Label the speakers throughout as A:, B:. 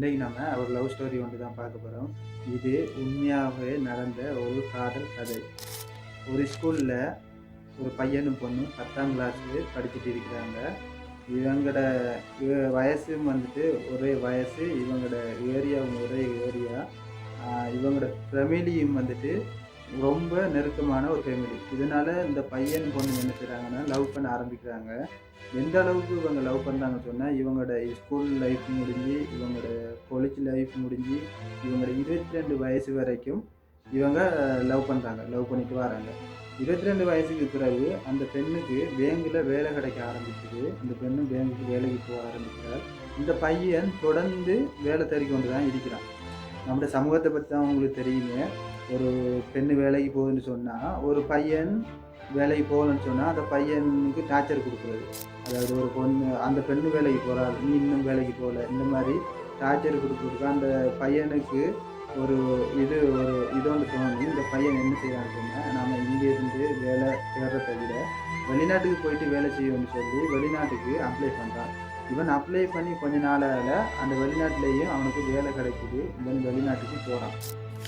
A: இன்னைக்கு நம்ம ஒரு லவ் ஸ்டோரி ஒன்று தான் பார்க்க போகிறோம். இது உண்மையாகவே நடந்த ஒரு காதல் கதை. ஒரு ஸ்கூலில் ஒரு பையனும் பொண்ணும் 10ஆம் கிளாஸு படிச்சுட்டு இருக்கிறாங்க. இவங்களோட வயசும் வந்துட்டு ஒரே வயசு, இவங்களோட ஏரியாவும் ஒரே ஏரியா. இவங்களோட ஃபேமிலியும் வந்துட்டு ரொம்ப நெருக்கமான ஒரு ஃபேமிலி. இதனால இந்த பையன் பொண்ணு என்ன செய்கிறாங்கன்னா லவ் பண்ண ஆரம்பிக்கிறாங்க. எந்த அளவுக்கு இவங்க லவ் பண்ணுறாங்கன்னு சொன்னால், இவங்களோட ஸ்கூல் லைஃப் முடிஞ்சு, இவங்களோட காலேஜ் லைஃப் முடிஞ்சு, இவங்களோட 22 வயசு வரைக்கும் இவங்க லவ் பண்ணுறாங்க. லவ் பண்ணிட்டு வராங்க. 22 வயசுக்கு பிறகு அந்த பெண்ணுக்கு பேங்கில் வேலை கிடைக்க ஆரம்பிக்குது. அந்த பெண்ணும் பேங்குக்கு வேலைக்கு போக ஆரம்பிக்கிறார். இந்த பையன் தொடர்ந்து வேலை தேடிக்கொண்டு தான் இருக்கிறான். நம்முடைய சமூகத்தை பற்றி தான் உங்களுக்கு தெரியுமே. ஒரு பெண்ணு வேலைக்கு போகுதுன்னு சொன்னால், ஒரு பையன் வேலைக்கு போகலன்னு சொன்னால் அந்த பையனுக்கு டார்ச்சர் கொடுக்குறது. அதாவது ஒரு பொண்ணு அந்த பெண்ணு வேலைக்கு போகிறாள், நீ இன்னும் வேலைக்கு போகல, இந்த மாதிரி டார்ச்சர் கொடுக்குறதுக்கு அந்த பையனுக்கு ஒரு இதொன்று தோணி இந்த பையன் என்ன செய்யறான்னு சொன்னால், நாம் இங்கேருந்து வேலை தேடுறதை விட வெளிநாட்டுக்கு போயிட்டு வேலை செய்யணும்னு சொல்லி வெளிநாட்டுக்கு அப்ளை பண்ணுறான். இவன் அப்ளை பண்ணி கொஞ்ச நாளால் அந்த வெளிநாட்டிலேயும் அவனுக்கு வேலை கிடைக்குது. இவன் வெளிநாட்டுக்கு போகிறான்.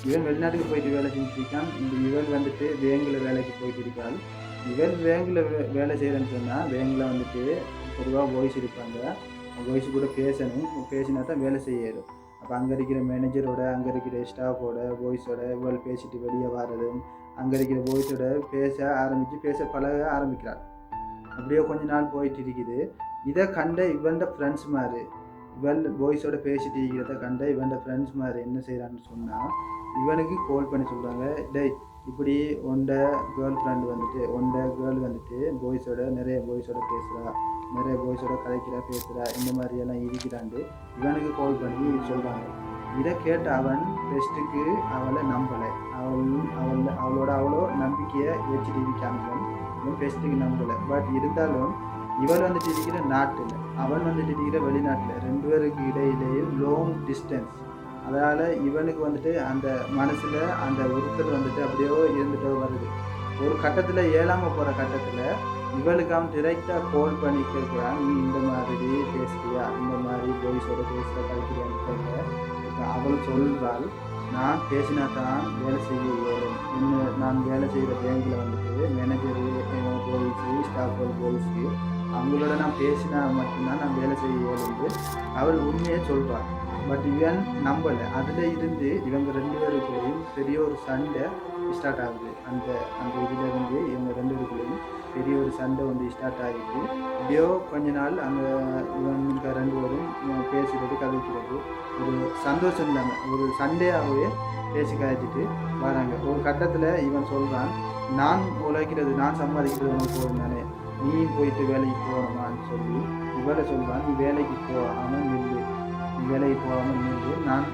A: இவன் வெளிநாட்டுக்கு போயிட்டு வேலை செஞ்சுருக்கான். இவன் வந்துட்டு பேங்கில் வேலைக்கு போயிட்டு இருக்காள். இவன் பேங்கில் வேலை செய்கிறேன்னு சொன்னால், பேங்கில் வந்துட்டு பொதுவாக பாய்ஸ் இருப்பாங்க. பாய்ஸ் கூட பேசணும். பேசினா தான் வேலை செய்யணும். அப்போ அங்கே இருக்கிற மேனேஜரோட, அங்கே இருக்கிற ஸ்டாஃபோட, பாய்ஸோட இவள் பேசிட்டு வெளியே வர்றதும், அங்கே இருக்கிற பாய்ஸோட பேச பழக ஆரம்பிக்கிறாள். அப்படியே கொஞ்ச நாள் போயிட்டு இருக்குது. இதை கண்ட இவன்ட ஃப்ரெண்ட்ஸ் மாதிரி, இவள் பாய்ஸோட பேசிட்டு இருக்கிறத கண்ட இவன்ட ஃப்ரெண்ட்ஸ் மாதிரி என்ன செய்கிறான்னு சொன்னால், இவனுக்கு கால் பண்ணி சொல்கிறாங்க, டேய் இப்படி உண்ட கேர்ள் வந்துட்டு நிறைய பாய்ஸோட பேசுகிறா, நிறைய பாய்ஸோட கதைக்கிறா, பேசுகிறா, இந்த மாதிரியெல்லாம் இருக்கிறாண்டு இவனுக்கு கால் பண்ணி சொல்கிறாங்க. இதை கேட்ட அவன் பெஸ்ட்டுக்கு அவளை நம்பலை. அவளோட நம்பிக்கையை வச்சுட்டு இருக்காங்க. இவன் பெஸ்ட்டுக்கு நம்பலை. பட் இருந்தாலும் இவள் வந்துட்டு இருக்கிற நாட்டில், அவன் வந்துட்டு இருக்கிற வெளிநாட்டில், ரெண்டு பேருக்கு இடையிலேயே லாங் டிஸ்டன்ஸ். அதனால் இவனுக்கு வந்துட்டு அந்த மனசில் அந்த உறுத்தல் வந்துட்டு அப்படியே இருந்துகிட்டே வருது. ஒரு கட்டத்தில் ஏழாமல் போகிற கட்டத்தில் இவளுக்கு அவன் டிரெக்டாக கால் பண்ணி கேட்குறான், நீ இந்த மாதிரி பேசுறியா, இந்த மாதிரி பாய்ஸோட பேசுகிற கழிக்கிறியான்னு கேட்க அவள் சொல்கிறாள், நான் பேசினா தான் வேலை செய்ய இயலும். இன்னும் நான் வேலை செய்கிற பேங்கில் வந்துட்டு மேனேஜரு போலீஸு, ஸ்டாஃப் போலீஸு அவங்களோட நான் பேசினா மட்டும்தான் நான் வேலை செய்ய இயலுண்டு அவள் உண்மையை சொல்கிறாள். பட் இவன் நம்பலை. அதில் இருந்து இவங்க ரெண்டு பேருக்குள்ளேயும் பெரிய ஒரு சண்டை ஸ்டார்ட் ஆகுது. அந்த இதில் இருந்து இவங்க ரெண்டு பேருக்குள்ளேயும் பெரிய ஒரு சண்டை வந்து ஸ்டார்ட் ஆகிட்டு, எப்படியோ கொஞ்ச நாள் அந்த இவங்க ரெண்டு பேரும் பேசுகிறது, கதைக்கிறது, ஒரு சந்தோஷம் இல்லாமல் ஒரு சண்டையாகவே பேசி கதைச்சிட்டு வராங்க. ஒரு கட்டத்தில் இவன் சொல்கிறான், நான் உழைக்கிறது, நான் சம்பாதிக்கிறது உனக்கு போதும் தானே, நீ போயிட்டு வேலைக்கு போகணுமான்னு சொல்லி இவரை சொல்கிறான், நீ வேலைக்கு போகாமல் நின்று, நான்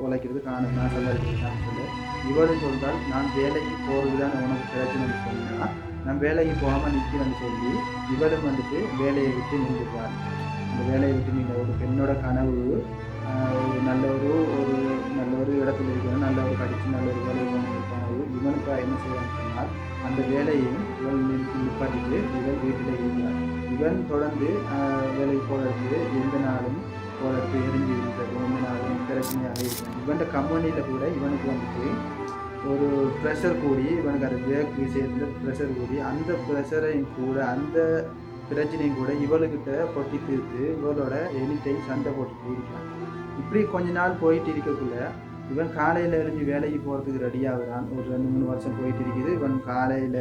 A: உழைக்கிறது காணும், நான் சம்பாதிக்கிறேன்னு சொல்லி இவரும் சொல்கிறாள், நான் வேலைக்கு போகிறது தான் உனக்கு பிரச்சனைன்னு சொன்னால் நான் வேலைக்கு போகாமல் நிற்கிறேன்னு சொல்லி இவரும் வந்துட்டு வேலையை விட்டு நின்றுப்பார். அந்த வேலையை விட்டு நின்ற ஒரு பெண்ணோட கனவு ஒரு நல்ல ஒரு இடத்துல இருக்கணும், நல்ல ஒரு படித்து நல்ல ஒரு வேலை கனவு. இவனுக்கு என்ன செய்வான்னு சொன்னால், அந்த வேலையும் இவன் நிப்பாட்டிட்டு இவன் வீட்டில் இருக்கிறார். இவன் தொடர்ந்து வேலைக்கு போகிறது எந்த நாளும் போகிறது எரிஞ்சு இருக்கிறது, எந்த நாளும் பிரச்சனையாக இருக்கிறது. இவன்ட கம்பெனியில் கூட இவனுக்கு வந்துட்டு ஒரு ப்ரெஷர் கூடி, இவனுக்கு அந்த வேக் விஷயத்தில் ப்ரெஷர் கூடி, அந்த ப்ரெஷரையும் கூட அந்த பிரச்சனையும் கூட இவளுக்கிட்ட கொட்டி தீர்த்து இவளோட எனி டைம் சண்டை போட்டுட்டு இருக்கான். இப்படி கொஞ்ச நாள் போயிட்டு இருக்கக்குள்ள இவன் காலையில் எழும்பி வேலைக்கு போகிறதுக்கு ரெடியாகிறான். ஒரு 2-3 வருஷம் போயிட்டு இருக்குது. இவன் காலையில்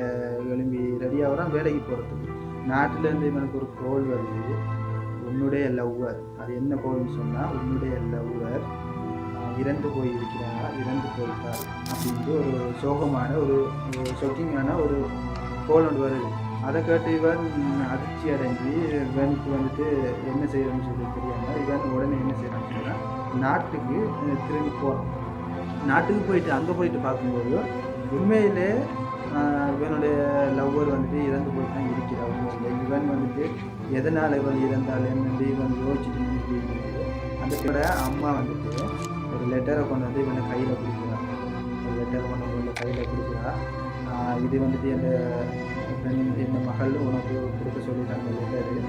A: எழும்பி ரெடியாகிறான் வேலைக்கு போகிறதுக்கு. நாட்டிலேருந்து இவனுக்கு ஒரு கோல் வருது, உன்னுடைய லவ்வர். அது என்ன கோல்னு சொன்னால், உன்னுடைய லவ்வர் இறந்து போயிட்டார் அப்படின்ட்டு ஒரு சோகமான ஒரு ஷாக்கிங்கான ஒரு கோல் ஒன்று வருது. அதை கேட்டு இவன் அதிர்ச்சி அடைஞ்சு இவனுக்கு வந்துட்டு என்ன செய்யணும்னு சொல்லி தெரியாமல் இவன் உடனே என்ன செய்யறான்னு சொன்னால், நாட்டுக்கு திரும்பி போகிறான். நாட்டுக்கு போயிட்டு அங்கே போயிட்டு பார்க்கும்போது உண்மையிலே இவனுடைய லவ்வர் வந்துட்டு இறந்து போய் தான் இருக்கிறான். உண்மையிலே இவன் வந்துட்டு எதனால் இவன் இறந்தால் என்னென்று இவன் யோசிச்சுட்டு நினைக்கிறது. அந்த அம்மா வந்துட்டு ஒரு லெட்டரை கொண்டு வந்து இவனை கையில் கொடுக்குறான். ஒரு லெட்டரை கொண்டு வந்து கையில் கொடுக்குறா. இது வந்துட்டு என் மகள் உனக்கு கொடுக்க சொல்லிட்டாங்க லெட்டரு.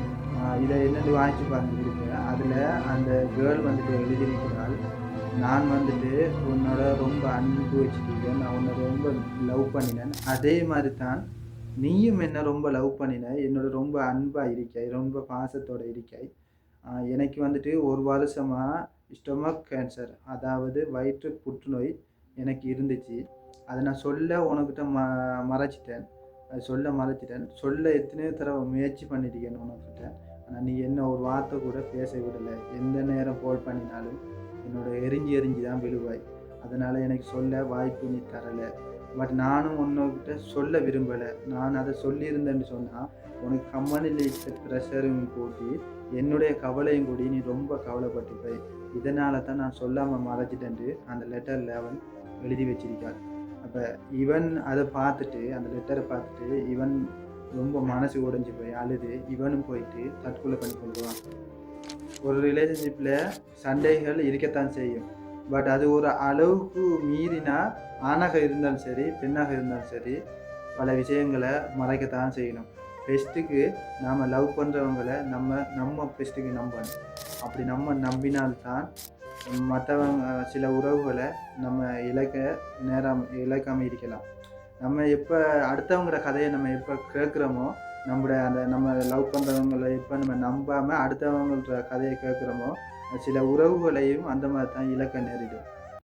A: இதை என்னென்னு வாங்கிச்சு பார்த்துருக்கேன். அதில் அந்த கேர்ள் வந்துட்டு எழுதியிருக்கிறாள், நான் வந்துட்டு உன்னோட ரொம்ப அன்பு வச்சுருக்கேன், நான் உன்னை ரொம்ப லவ் பண்ணினேன், அதே மாதிரி தான் நீயும் என்ன ரொம்ப லவ் பண்ணின, என்னோட ரொம்ப அன்பாக இருக்காய், ரொம்ப பாசத்தோடு இருக்காய். எனக்கு வந்துட்டு ஒரு வருஷமாக ஸ்டொமக் கேன்சர், அதாவது வயிற்று புற்றுநோய் எனக்கு இருந்துச்சு. அதை நான் சொல்ல உனக்கிட்ட மறைச்சிட்டேன். அது சொல்ல மறைச்சிட்டேன். சொல்ல எத்தனையோ தடவை முயற்சி பண்ணியிருக்கேன் உனக்கிட்ட. ஆனால் நீ என்ன ஒரு வார்த்தை கூட பேச விடலை. எந்த நேரம் கால் பண்ணினாலும் என்னோட எரிஞ்சு தான் விழுவாய். அதனால் எனக்கு சொல்ல வாய்ப்பு நீ தரலை. பட் நானும் உன்கிட்ட சொல்ல விரும்பலை. நான் அதை சொல்லியிருந்தேன்னு சொன்னால் உனக்கு கம்பெனியில் ப்ரெஷரும் கூட்டி என்னுடைய கவலையும் கூடி நீ ரொம்ப கவலைப்பட்டுப்போய். இதனால தான் நான் சொல்லாமல் மறைச்சிட்டேன்ட்டு அந்த லெட்டரில் அவன் எழுதி வச்சிருக்காள். அப்போ இவன் அதை பார்த்துட்டு, அந்த லெட்டரை பார்த்துட்டு இவன் ரொம்ப மனசு உடைஞ்சு போய் அழுது இவனும் போயிட்டு தற்கொலை பண்ணி கொள்வான். ஒரு ரிலேஷன்ஷிப்பில் சண்டைகள் இருக்கத்தான் செய்யும். பட் அது ஒரு அளவுக்கு மீறினா ஆணாக இருந்தாலும் சரி பெண்ணாக இருந்தாலும் சரி பல விஷயங்களை மறைக்கத்தான் செய்யணும். பெஸ்ட்டுக்கு நாம் லவ் பண்ணுறவங்களை நம்ம பெஸ்ட்டுக்கு நம்பணும். அப்படி நம்ம நம்பினால்தான் மற்றவங்க சில உறவுகளை நம்ம இழக்காமல் இருக்கலாம். நம்ம எப்போ அடுத்தவங்களோட கதையை நம்ம எப்போ கேட்குறோமோ, நம்ம லவ் பண்ணுறவங்களை எப்போ நம்ம நம்பாமல் அடுத்தவங்களோட கதையை கேட்குறோமோ, சில உறவுகளையும் அந்த மாதிரி தான் இழக்க நேரிடும்.